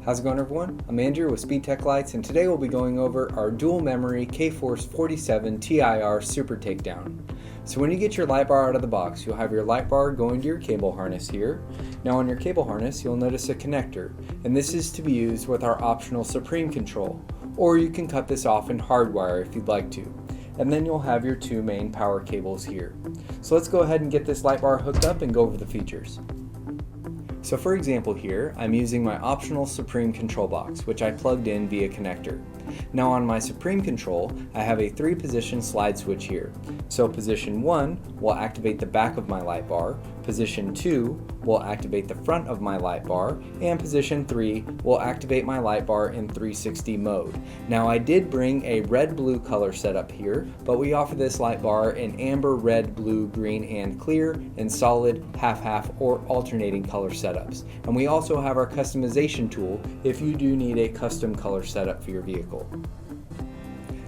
How's it going, everyone? I'm Andrew with SpeedTech Lights, and today we'll be going over our dual memory K-Force 47 TIR Super Takedown. So when you get your light bar out of the box, you'll have your light bar going to your cable harness here. Now on your cable harness, you'll notice a connector, and this is to be used with our optional Supreme control, or you can cut this off in Hardwire if you'd like to. And then you'll have your two main power cables here. So let's go ahead and get this light bar hooked up and go over the features. So for example here, I'm using my optional Supreme control box, which I plugged in via connector. Now on my Supreme control, I have a 3-position slide switch here. So position 1 will activate the back of my light bar, position 2 will activate the front of my light bar, and position 3 will activate my light bar in 360 mode. Now I did bring a red-blue color setup here, but we offer this light bar in amber, red, blue, green, and clear, and solid, half-half, or alternating color setups. And we also have our customization tool if you do need a custom color setup for your vehicle.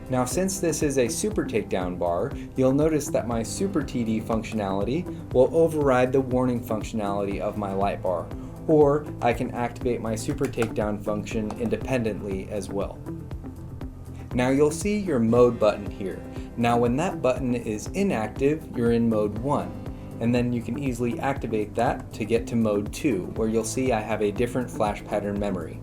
Now since this is a Super Takedown bar, you'll notice that my Super TD functionality will override the warning functionality of my light bar, or I can activate my Super Takedown function independently as well. Now you'll see your mode button here. Now when that button is inactive, you're in mode 1, and then you can easily activate that to get to mode 2, where you'll see I have a different flash pattern memory.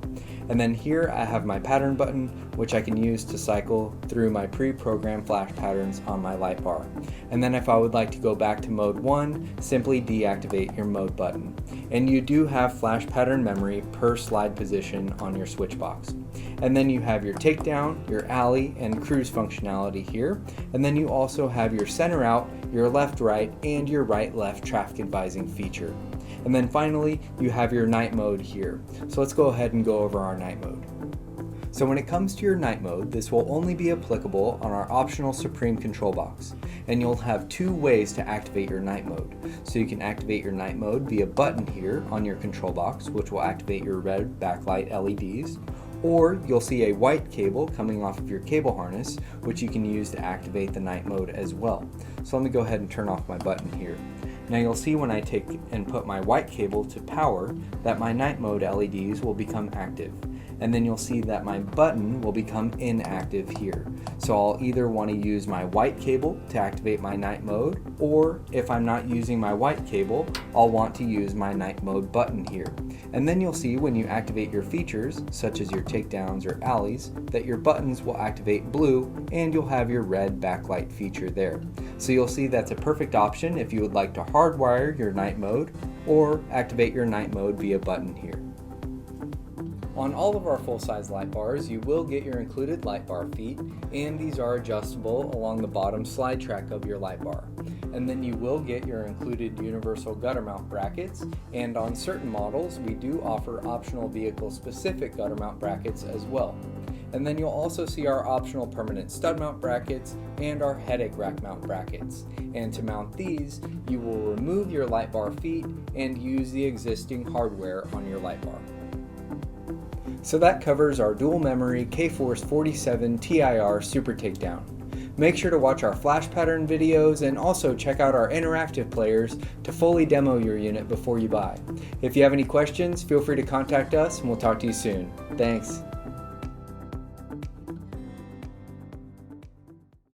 And then here I have my pattern button, which I can use to cycle through my pre-programmed flash patterns on my light bar. And then if I would like to go back to mode 1, simply deactivate your mode button. And you do have flash pattern memory per slide position on your switch box. And then you have your takedown, your alley, and cruise functionality here. And then you also have your center out, your left right, and your right left traffic advising feature. And then finally, you have your night mode here. So let's go ahead and go over our night mode. So when it comes to your night mode, this will only be applicable on our optional Supreme control box. And you'll have 2 ways to activate your night mode. So you can activate your night mode via button here on your control box, which will activate your red backlight LEDs. Or you'll see a white cable coming off of your cable harness, which you can use to activate the night mode as well. So let me go ahead and turn off my button here. Now you'll see when I take and put my white cable to power that my night mode LEDs will become active. And then you'll see that my button will become inactive here. So I'll either want to use my white cable to activate my night mode, or if I'm not using my white cable, I'll want to use my night mode button here. And then you'll see when you activate your features, such as your takedowns or alleys, that your buttons will activate blue and you'll have your red backlight feature there. So you'll see that's a perfect option if you would like to hardwire your night mode or activate your night mode via button here. On all of our full-size light bars, you will get your included light bar feet, and these are adjustable along the bottom slide track of your light bar. And then you will get your included universal gutter mount brackets, and on certain models, we do offer optional vehicle-specific gutter mount brackets as well. And then you'll also see our optional permanent stud mount brackets and our headache rack mount brackets. And to mount these, you will remove your light bar feet and use the existing hardware on your light bar. So that covers our dual memory K-Force 47 TIR Super Takedown. Make sure to watch our flash pattern videos and also check out our interactive players to fully demo your unit before you buy. If you have any questions, feel free to contact us and we'll talk to you soon. Thanks.